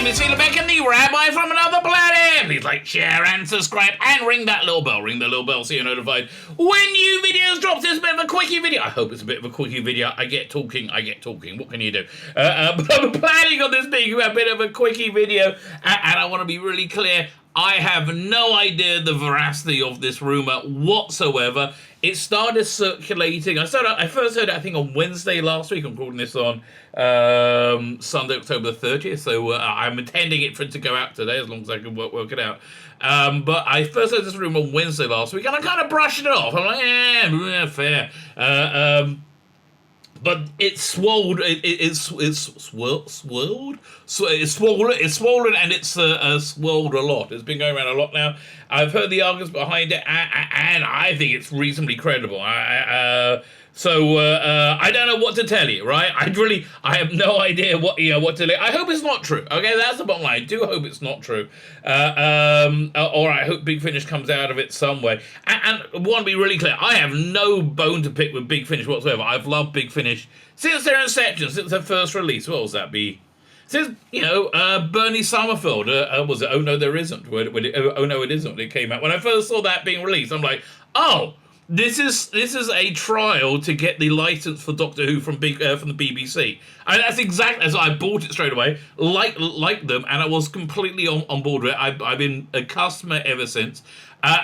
Tzvi Lebetkin, the Rabbi from another planet. Please like, share, and subscribe, and ring that little bell. Ring the little bell so you're notified when new videos drop. This is a bit of a quickie video. I hope it's a bit of a quickie video. I get talking. What can you do? But I'm planning on this being a bit of a quickie video, and I want to be really clear. I have no idea the veracity of this rumor whatsoever. It started circulating. I first heard it, I think, on Wednesday last week. I'm recording this on Sunday, October 30th. So I'm intending it for it to go out today, as long as I can work it out. But I first heard this rumor on Wednesday last week, and I kind of brushed it off. I'm like, yeah, fair. But it's swollen. It's swollen, and it's swelled a lot. It's been going around a lot now. I've heard the arguments behind it, and I think it's reasonably credible. So I don't know what to tell you, right? I have no idea what to tell you. I hope it's not true. Okay, that's the bottom line. I do hope it's not true. Or I hope Big Finish comes out of it some way. And I want to be really clear. I have no bone to pick with Big Finish whatsoever. I've loved Big Finish since their inception, since their first release. What was that be? Since, Bernie Summerfield, was it Oh No There Isn't? Oh No It Isn't, when it came out. When I first saw that being released, I'm like, oh, this is a trial to get the license for Doctor Who from the BBC. And that's exactly as I bought it straight away, like them, and I was completely on board with it. I've been a customer ever since.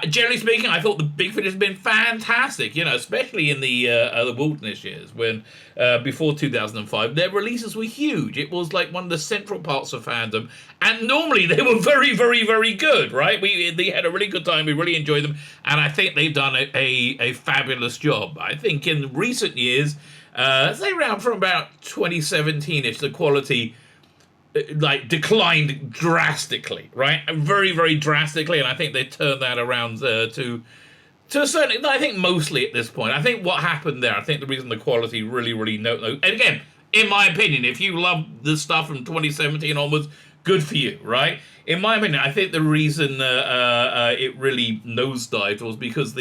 Generally speaking, I thought the Big Finish has been fantastic, especially in the wilderness years when before 2005, their releases were huge. It was like one of the central parts of fandom, and normally they were very, very, very good, right? They had a really good time. We really enjoyed them, and I think they've done a fabulous job. I think in recent years, say around from about 2017ish, the quality declined drastically, right? Very, very drastically, and I think they turned that around to a certain, I think mostly at this point. I think what happened there, I think the reason the quality really, really and again, in my opinion, if you love the stuff from 2017 onwards, good for you, right? In my opinion, I think the reason it really nosedived was because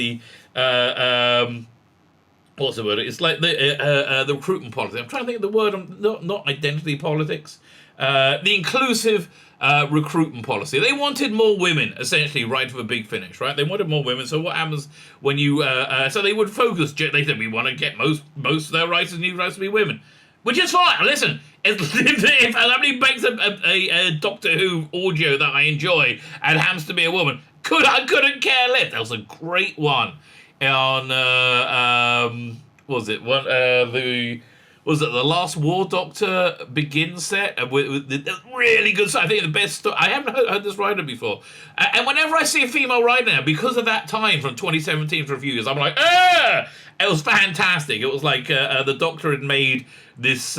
what's the word? It's like the recruitment policy. I'm trying to think of the word. Not identity politics. The inclusive recruitment policy. They wanted more women, essentially, right for a Big Finish, right? They wanted more women. So what happens when you? So they would focus. They said we want to get most of their writers, new writers to be women, which is fine. Listen, if somebody makes a Doctor Who audio that I enjoy and happens to be a woman, I couldn't care less. That was a great one on the Last War Doctor Begins set with the really good stuff. I think the best story. I haven't heard this writer before, and whenever I see a female writer now, because of that time from 2017 for a few years, I'm like, it was fantastic. It was like the Doctor had made this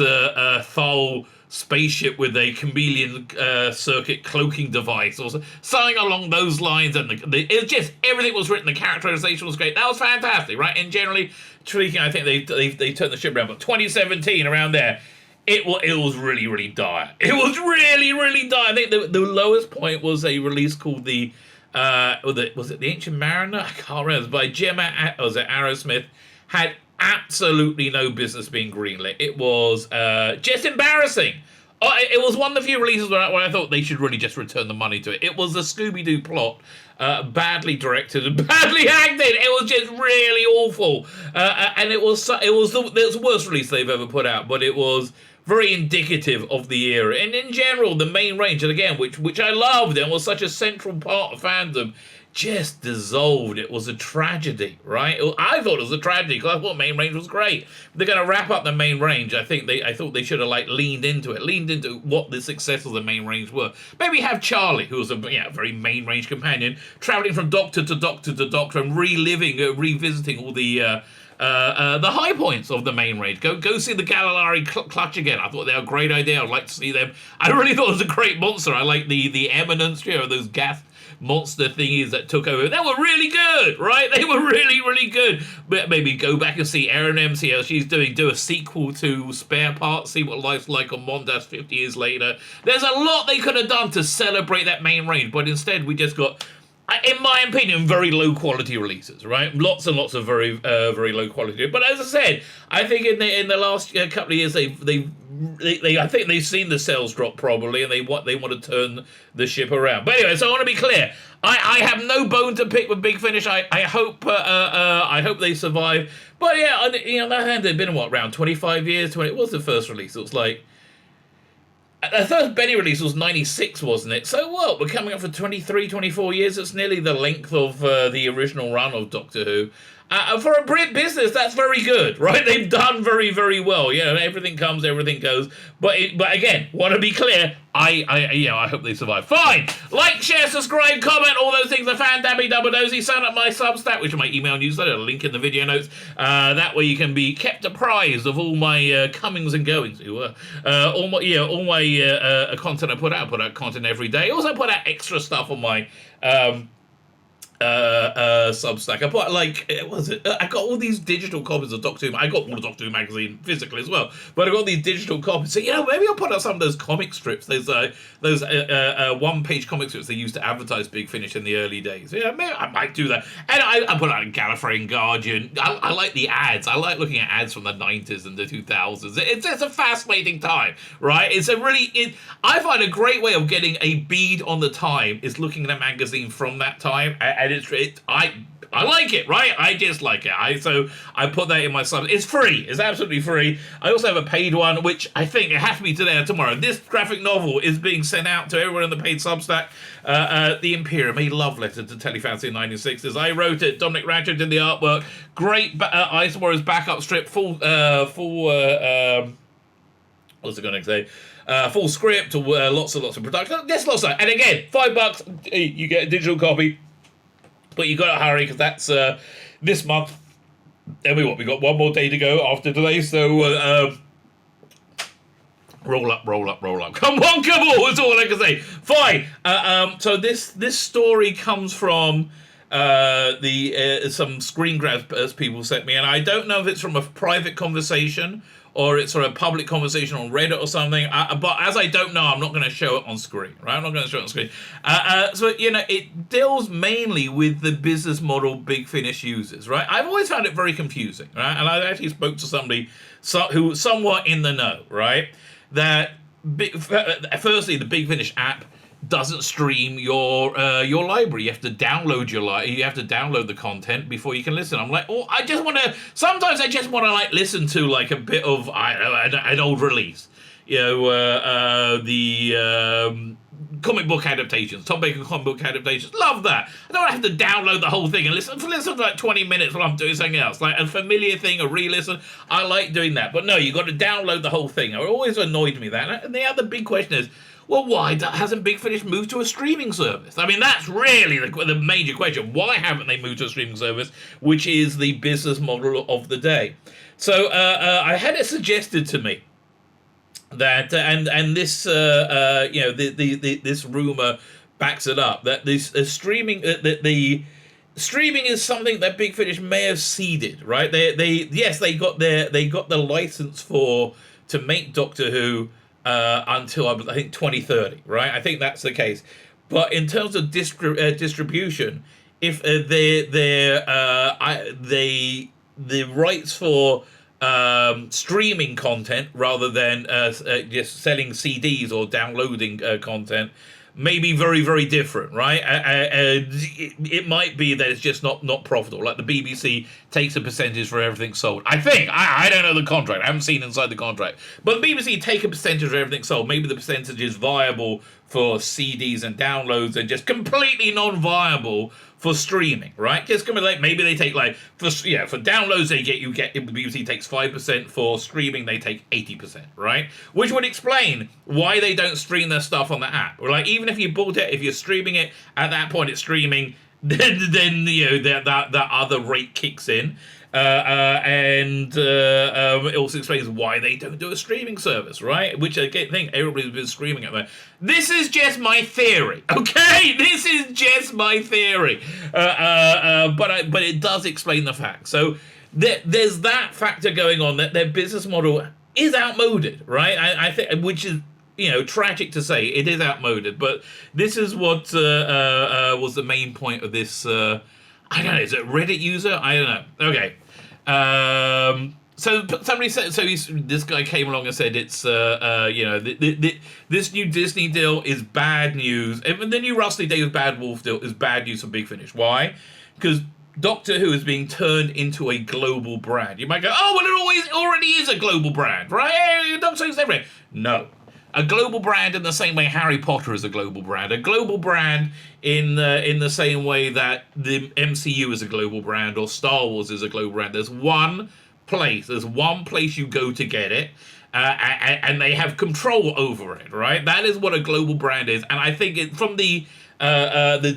foul spaceship with a chameleon circuit cloaking device or something along those lines, and it was just everything was written. The characterization was great. That was fantastic, right? And generally speaking, I think they turned the ship around. But 2017, around there, it was really, really dire. It was really, really dire. I think the lowest point was a release called was it The Ancient Mariner? I can't remember. By Gemma, was it Arrowsmith? Had absolutely no business being greenlit. It was just embarrassing. It was one of the few releases where I thought they should really just return the money to it. It was a Scooby-Doo plot, badly directed and badly acted. It was just really awful, and it was the worst release they've ever put out. But it was very indicative of the era, and in general, the main range, and again, which I loved and was such a central part of fandom, just dissolved. It was a tragedy, right? I thought it was a tragedy because I thought Main Range was great. They're going to wrap up the Main Range. I thought they should have leaned into what the success of the Main Range were. Maybe have Charlie, who was a very Main Range companion, traveling from Doctor to Doctor to Doctor and revisiting all the high points of the Main Range. Go see the Galilari Clutch again. I thought they were a great idea. I'd like to see them. I really thought it was a great monster. I like the Eminence, those gas monster thingies that took over. They were really good, right? They were really, really good. But maybe go back and see Erin M, see how she's doing. Do a sequel to Spare Parts, see what life's like on Mondas 50 years later. There's a lot they could have done to celebrate that Main Range, but instead we just got in my opinion, very low quality releases, right? Lots and lots of very low quality. But as I said, I think in the last couple of years, I think they've seen the sales drop probably, and they want to turn the ship around. But anyway, so I want to be clear. I have no bone to pick with Big Finish. I hope they survive. But yeah, on the other hand, they've been around 25 years. When it was the first release, it was like. The first Benny release was 96, wasn't it? So what? We're coming up for 23, 24 years. It's nearly the length of the original run of Doctor Who. For a Brit business, that's very good, right? They've done very, very well. Everything comes, everything goes. But again, want to be clear, I hope they survive. Fine. Like, share, subscribe, comment, all those things. The fan dabby double dozy. Sign up my Substack, which is my email newsletter. Link in the video notes. That way you can be kept apprised of all my comings and goings. All my content I put out. I put out content every day. I also put out extra stuff on my. Substack. I put I got all these digital copies of Doctor Who. I got all the Doctor Who magazine physically as well, but I got these digital copies. So maybe I'll put out some of those comic strips. Those one-page comic strips they used to advertise Big Finish in the early days. Yeah, maybe I might do that. And I put out a Gallifrey and Guardian. I like the ads. I like looking at ads from the 90s and the 2000s. It's a fascinating time, right? I find a great way of getting a bead on the time is looking at a magazine from that time. And I like it, right? I just like it. So I put that in my sub. It's free. It's absolutely free. I also have a paid one, which I think it has to be today or tomorrow. This graphic novel is being sent out to everyone in the paid Substack. The Imperium, a love letter to Telefancy in the 1960s. I wrote it. Dominic Ratchet did the artwork. Great Ice Warriors backup strip. Full what's it going to say? Full script. Lots and lots of production. There's lots of that. And again, $5. You get a digital copy. But you got to hurry because that's this month. And we got one more day to go after today. So roll up. Come on, that's all I can say. Fine. So this story comes from some screen grabs people sent me, and I don't know if it's from a private conversation or it's sort of a public conversation on Reddit or something. But as I don't know, I'm not going to show it on screen, right? I'm not going to show it on screen. So, it deals mainly with the business model Big Finish uses, right? I've always found it very confusing, right? And I actually spoke to somebody who was somewhat in the know, right? That, firstly, the Big Finish app doesn't stream your library. You have to download you have to download the content before you can listen. I'm like, sometimes I just want to listen to like a bit of an old release. The comic book adaptations, Tom Baker comic book adaptations. Love that. I don't have to download the whole thing and listen for like 20 minutes while I'm doing something else. Like a familiar thing, a re-listen. I like doing that. But no, you got to download the whole thing. It always annoyed me that. And the other big question is, well, why hasn't Big Finish moved to a streaming service? I mean, that's really the major question. Why haven't they moved to a streaming service, which is the business model of the day? So I had it suggested to me that, and this, this rumor backs it up, that this streaming, the streaming is something that Big Finish may have seeded, right? They got the license to make Doctor Who. Until I think 2030, right? I think that's the case. But in terms of distribution, if the rights for streaming content rather than just selling CDs or downloading content may be very, very different, right? It might be that it's just not profitable. Like the BBC takes a percentage for everything sold. I think. I don't know the contract. I haven't seen inside the contract. But the BBC take a percentage of everything sold. Maybe the percentage is viable for CDs and downloads and just completely non-viable for streaming, right? Just gonna maybe they take for downloads the BBC takes 5%, for streaming they take 80%, right? Which would explain why they don't stream their stuff on the app. Or even if you bought it, if you're streaming it at that point, it's streaming. Then that other rate kicks in. It also explains why they don't do a streaming service, right? Which I think everybody's been screaming at that. This is just my theory, okay? This is just my theory. But it does explain the fact. So there's that factor going on, that their business model is outmoded, right? I think, which is tragic to say, it is outmoded. But this is what was the main point of this. I don't know. Is it a Reddit user? I don't know. Okay. So somebody said. So this guy came along and said it's this new Disney deal is bad news. And the new Rusty Davis Bad Wolf deal is bad news for Big Finish. Why? Because Doctor Who is being turned into a global brand. You might go, oh, well, it already is a global brand, right? Hey, Doctor Who's everywhere. No. A global brand in the same way Harry Potter is a global brand. A global brand in the same way that the MCU is a global brand or Star Wars is a global brand. There's one place you go to get it, and they have control over it, right? That is what a global brand is. And I think from the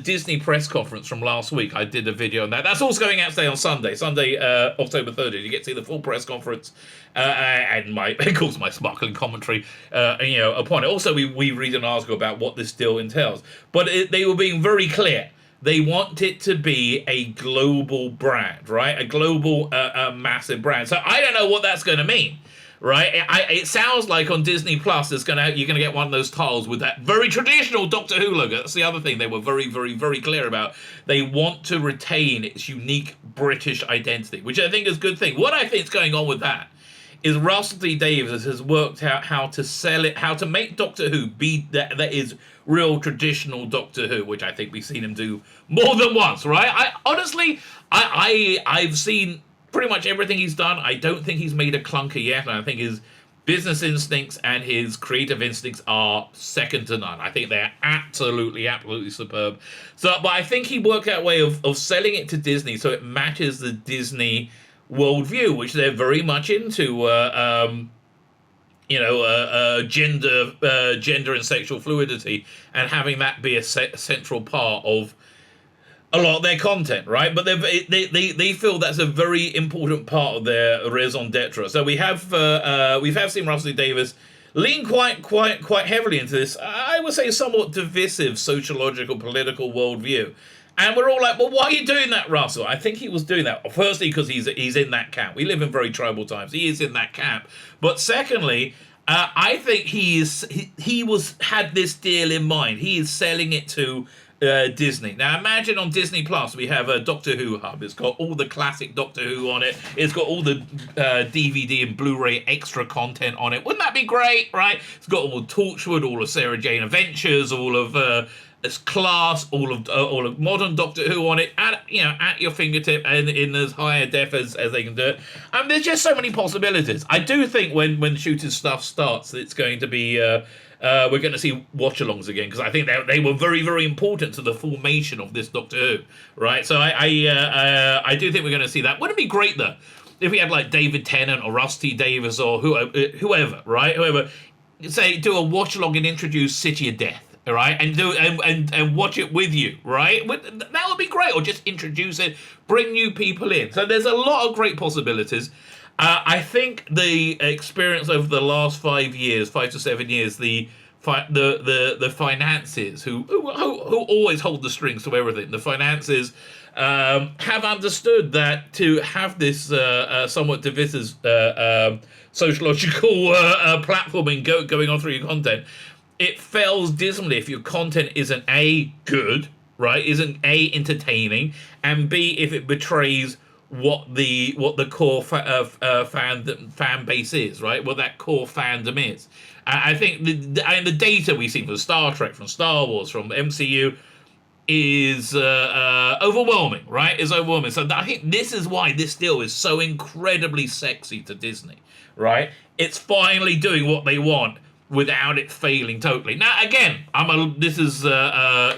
Disney press conference from last week, I did a video on that. That's also going out today on Sunday, October 30th. You get to see the full press conference and of course, my sparkling commentary, upon it. Also, we read an article about what this deal entails. But they were being very clear. They want it to be a global brand, right? A global, massive brand. So I don't know what that's going to mean. Right, it sounds like on Disney Plus, you're gonna get one of those tiles with that very traditional Doctor Who logo. That's the other thing they were very, very, very clear about. They want to retain its unique British identity, which I think is a good thing. What I think is going on with that is Russell T Davies has worked out how to sell it, how to make Doctor Who be that is real traditional Doctor Who, which I think we've seen him do more than once. Right, I've seen pretty much everything he's done. I don't think he's made a clunker yet, and I think his business instincts and his creative instincts are second to none. I think they're absolutely superb. But I think he worked out a way of selling it to Disney so it matches the Disney worldview, which they're very much into. Gender and sexual fluidity, and having that be a central part of a lot of their content, right? But they feel that's a very important part of their raison d'etre. So we have seen Russell Davies lean quite heavily into this, I would say, somewhat divisive sociological political worldview. And we're all like, well, why are you doing that, Russell? I think he was doing that, firstly, because he's in that camp. We live in very tribal times. He is in that camp. But secondly, I think he had this deal in mind. He is selling it to Disney. Now imagine on Disney Plus we have a Doctor Who hub. It's got all the classic Doctor Who on it. It's got all the DVD and Blu-ray extra content on it. Wouldn't that be great, right? It's got all of Torchwood, all of Sarah Jane Adventures, all of Class, all of modern Doctor Who on it, at your fingertip and in as high a def as they can do it. And there's just so many possibilities. I do think when shooting stuff starts, it's going to be we're going to see watch-alongs again, because I think they were very, very important to the formation of this Doctor Who, right? So I do think we're going to see that. Wouldn't it be great, though, if we had like David Tennant or Rusty Davies or whoever, right? Whoever, say, do a watch-along and introduce City of Death, right? And watch it with you, right? That would be great. Or just introduce it, bring new people in. So there's a lot of great possibilities. I think the experience over the last 5 to 7 years, the finances who always hold the strings to everything. The finances have understood that to have this somewhat divisive sociological platforming going on through your content, it fails dismally if your content isn't A, good, right? Isn't A, entertaining, and B, if it betrays what the core fan base is, right? What that core fandom is. I think the data we see from Star Trek, from Star Wars, from MCU is overwhelming, right? Is overwhelming. So I think this is why this deal is so incredibly sexy to Disney, right? It's finally doing what they want without it failing totally. Now, again, this is pie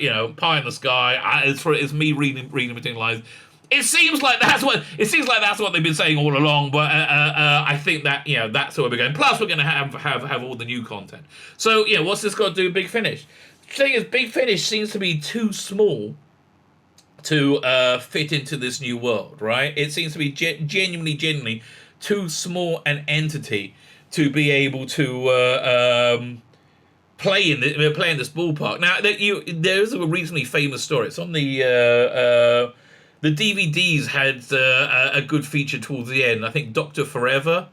in the sky. It's me reading between the lines. It seems like that's what they've been saying all along, but I think that that's where we're going. Plus, we're going to have all the new content. So what's this got to do with Big Finish? The thing is, Big Finish seems to be too small to fit into this new world, right? It seems to be genuinely too small an entity to be able to play in this ballpark. Now, there's a reasonably famous story. It's on the DVDs had a good feature towards the end. I think Dr. Forever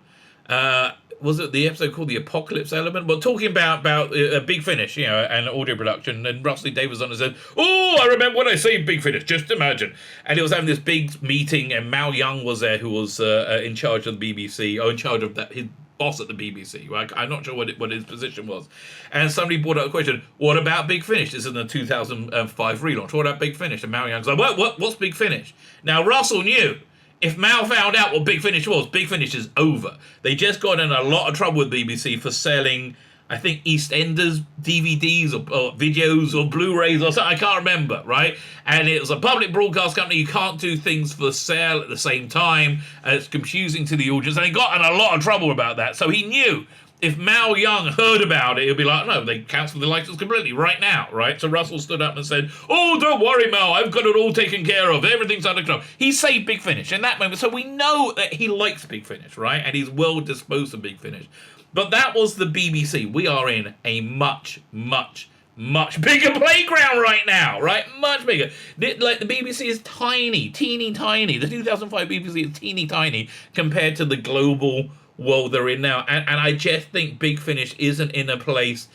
was it the episode called The Apocalypse Element? But talking about Big Finish, and audio production, and Russell Davis on and said, "Oh, I remember when I say Big Finish. Just imagine." And it was having this big meeting, and Mao Young was there, who was in charge of the BBC, or in charge of his boss at the BBC. Right? I'm not sure what his position was. And somebody brought up a question: "What about Big Finish?" This is in the 2005 relaunch. What about Big Finish? And Mao Young's like, "What's Big Finish?" Now Russell knew. If Mao found out what Big Finish was, Big Finish is over. They just got in a lot of trouble with BBC for selling, I think, EastEnders DVDs or videos or Blu-rays or something. I can't remember, right? And it was a public broadcast company. You can't do things for sale at the same time. It's confusing to the audience. And they got in a lot of trouble about that. So he knew if Mao Young heard about it, he'd be like, no, they cancelled the license completely right now, right? So Russell stood up and said, "Oh, don't worry, Mao, I've got it all taken care of. Everything's under control." He saved Big Finish in that moment. So we know that he likes Big Finish, right? And he's well disposed of Big Finish. But that was the BBC. We are in a much, much, much bigger playground right now, right? Much bigger. Like, the BBC is tiny, teeny tiny. The 2005 BBC is teeny tiny compared to the global world they're in now, and I just think Big Finish isn't in a place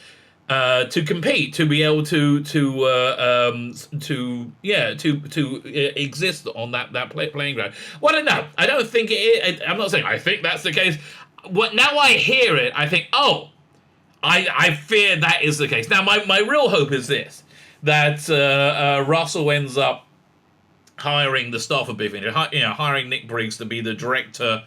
to compete, to be able to exist on that playing ground. Well, no, I don't think it is. I'm not saying I think that's the case. Now I hear it, I think, oh, I fear that is the case. Now my real hope is this, that Russell ends up hiring the staff of Big Finish, hiring Nick Briggs to be the director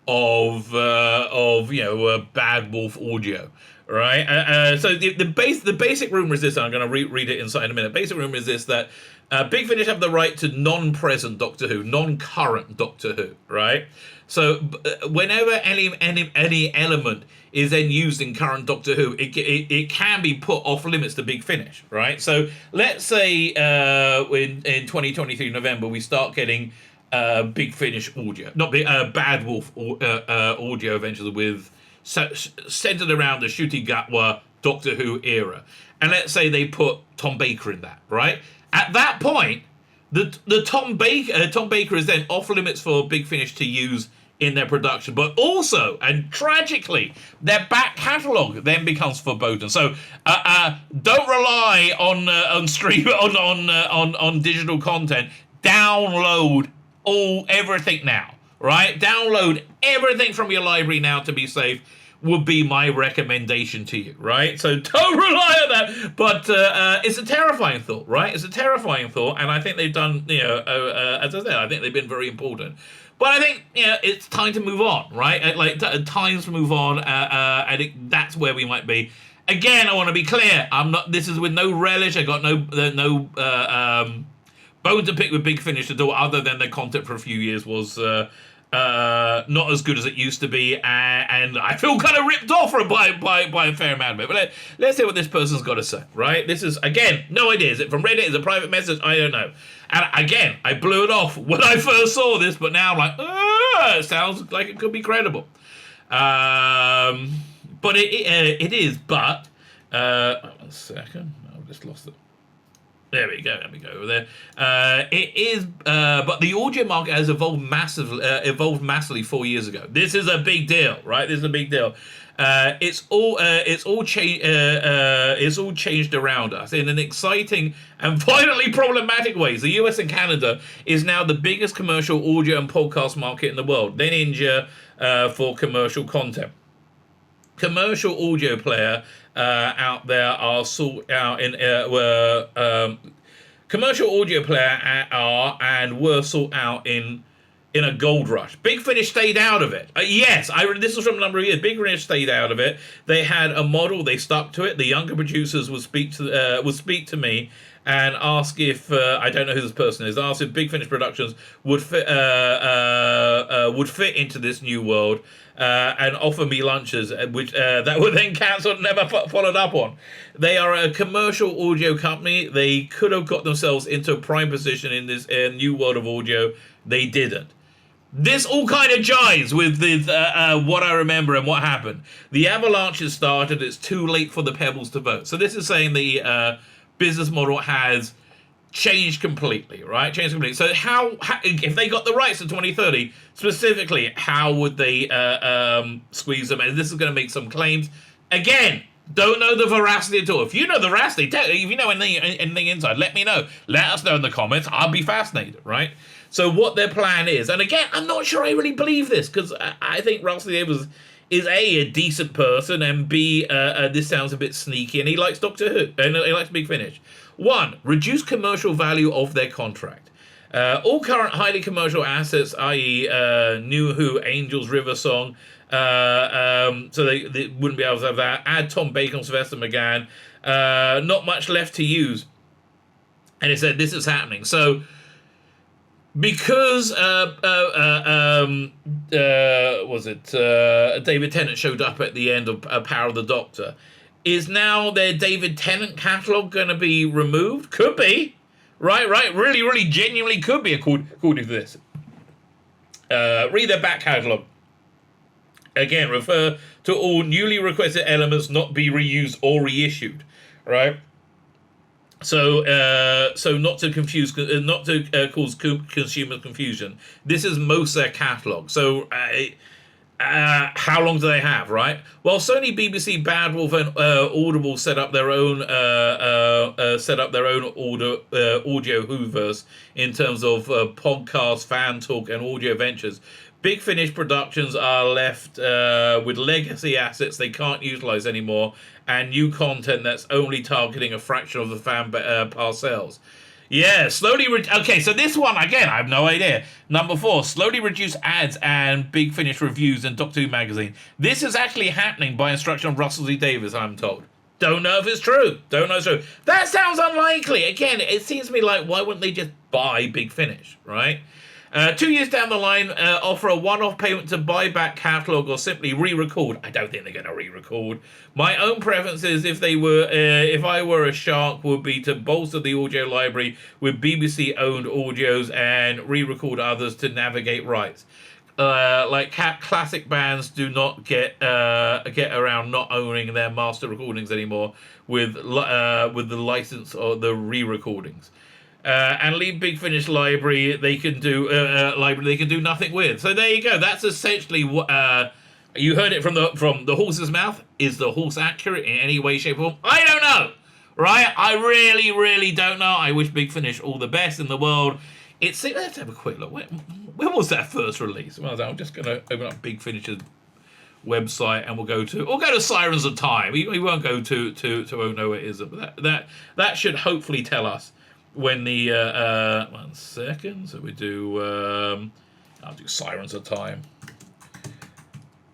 of Bad Wolf Audio, right? So the basic rumor is this, and I'm going to read it inside in a minute. Basic rumor is this, that Big Finish have the right to non-present Doctor Who, non-current Doctor Who, right? So whenever any element is then used in current Doctor Who, it can be put off limits to Big Finish, right? So let's say in 2023 November we start getting Big Finish audio, not Bad Wolf audio eventually, with centered around the Ncuti Gatwa Doctor Who era, and let's say they put Tom Baker in that, right? At that point, the Tom Baker is then off limits for Big Finish to use in their production, but also, and tragically, their back catalogue then becomes forbidden. So don't rely on stream on digital content. Download everything now, right? Download everything from your library now to be safe would be my recommendation to you, right? So don't rely on that. But it's a terrifying thought, right? It's a terrifying thought, and I think they've done, as I said, I think they've been very important. But I think, it's time to move on, right? Times move on, and that's where we might be. Again, I want to be clear. This is with no relish. I got no bone to pick with Big Finish at all, other than their content for a few years was not as good as it used to be, and I feel kind of ripped off by a fair amount of it. But let's hear what this person's got to say, right? This is, again, no idea. Is it from Reddit? Is it a private message? I don't know. And again, I blew it off when I first saw this, but now I'm like, it sounds like it could be credible. But it is, but, one second, I've just lost it. There we go over there. It is, but the audio market has evolved massively 4 years ago. This is a big deal, right? This is a big deal. It's all changed around us in an exciting and violently problematic ways. The US and Canada is now the biggest commercial audio and podcast market in the world. Then India for commercial content. Commercial audio player out there are sought out in commercial audio player and were sought out in a gold rush. Big Finish stayed out of it. Yes, this was from a number of years. Big Finish stayed out of it. They had a model. They stuck to it. The younger producers would speak to me and ask if I don't know who this person is. Ask if Big Finish Productions would fit into this new world. And offer me lunches, which that were then cancelled and never followed up on. They are a commercial audio company. They could have got themselves into a prime position in this new world of audio. They didn't. This all kind of jives with what I remember and what happened. The avalanches started. It's too late for the pebbles to vote. So this is saying the business model has changed completely, right? Changed completely. So how if they got the rights to 2030, specifically, how would they squeeze them? And this is going to make some claims. Again, don't know the veracity at all. If you know the veracity, if you know anything inside, let me know. Let us know in the comments. I'll be fascinated, right? So what their plan is, and again, I'm not sure I really believe this, because I think Russell Davies is a decent person, and B, this sounds a bit sneaky, and he likes Doctor Who, and he likes Big Finish. 1, reduce commercial value of their contract. All current highly commercial assets, i.e. New Who, Angels, River Song, so they wouldn't be able to have that. Add Tom Bacon, Sylvester McGann. Not much left to use. And it said this is happening. So because David Tennant showed up at the end of Power of the Doctor, is now their David Tennant catalogue going to be removed? Could be. Right. Really, genuinely could be, according to this. Read their back catalogue. Again, refer to all newly requested elements not be reused or reissued. Right. So not to confuse, cause consumer confusion. This is most of their catalogue. So how long do they have, right? Well, Sony, BBC, Bad Wolf, and Audible set up their own audio Whoverse in terms of podcast, fan talk, and audio ventures. Big Finish Productions are left with legacy assets they can't utilize anymore, and new content that's only targeting a fraction of the fan parcels. Yeah, slowly... okay, so this one, again, I have no idea. Number 4, slowly reduce ads and Big Finish reviews in Doctor Who magazine. This is actually happening by instruction of Russell Z. Davies, I'm told. Don't know if it's true. Don't know if it's true. That sounds unlikely. Again, it seems to me like, why wouldn't they just buy Big Finish, right? 2 years down the line, offer a one-off payment to buy back catalogue or simply re-record. I don't think they're going to re-record. My own preference is if I were a shark, would be to bolster the audio library with BBC-owned audios and re-record others to navigate rights. Like classic bands do not get around not owning their master recordings anymore with the license or the re-recordings. And leave Big Finish library they can do nothing with. So there you go. That's essentially what you heard it from the horse's mouth. Is the horse accurate in any way, shape, or form? I don't know. Right? I really don't know. I wish Big Finish all the best in the world. Let's have a quick look. When was that first release? Well, I'm just going to open up Big Finish's website and we'll go to Sirens of Time. We won't go to Oh No It Isn't. But that should hopefully tell us when the 1 second. So we do I'll do Sirens of Time.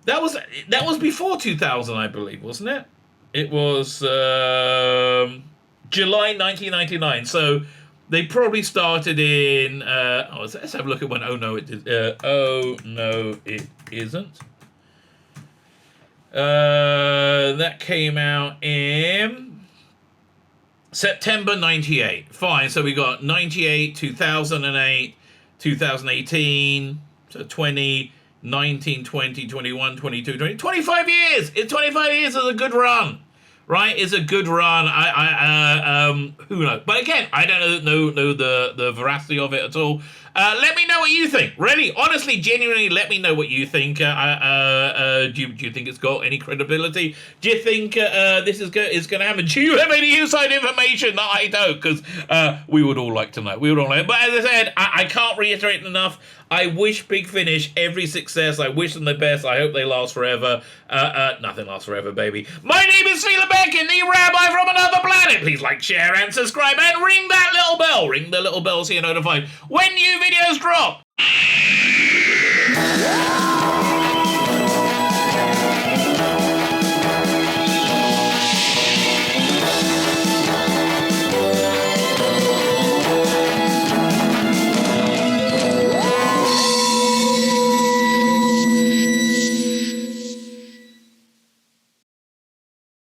That was before 2000, I believe, wasn't it? It was July 1999. So they probably started in let's have a look at when Oh No It Did. Oh No It Isn't. That came out in September 98. Fine, so we got 98, 2008, 2018, so 20, 19, 20, 21, 22, 20, 25 years! 25 years is a good run, right? It's a good run. Who knows? But again, I don't know the veracity of it at all. Let me know what you think. Really, honestly, genuinely, let me know what you think. Do you think it's got any credibility? Do you think this is going to happen? Do you have any inside information that I don't? Because we would all like to know. But as I said, I can't reiterate enough. I wish Big Finish every success. I wish them the best. I hope they last forever. Nothing lasts forever, baby. My name is Tzvi Lebetkin, the Rabbi from another planet. Please like, share, and subscribe, and ring that little bell. Ring the little bell so you're notified when new videos drop.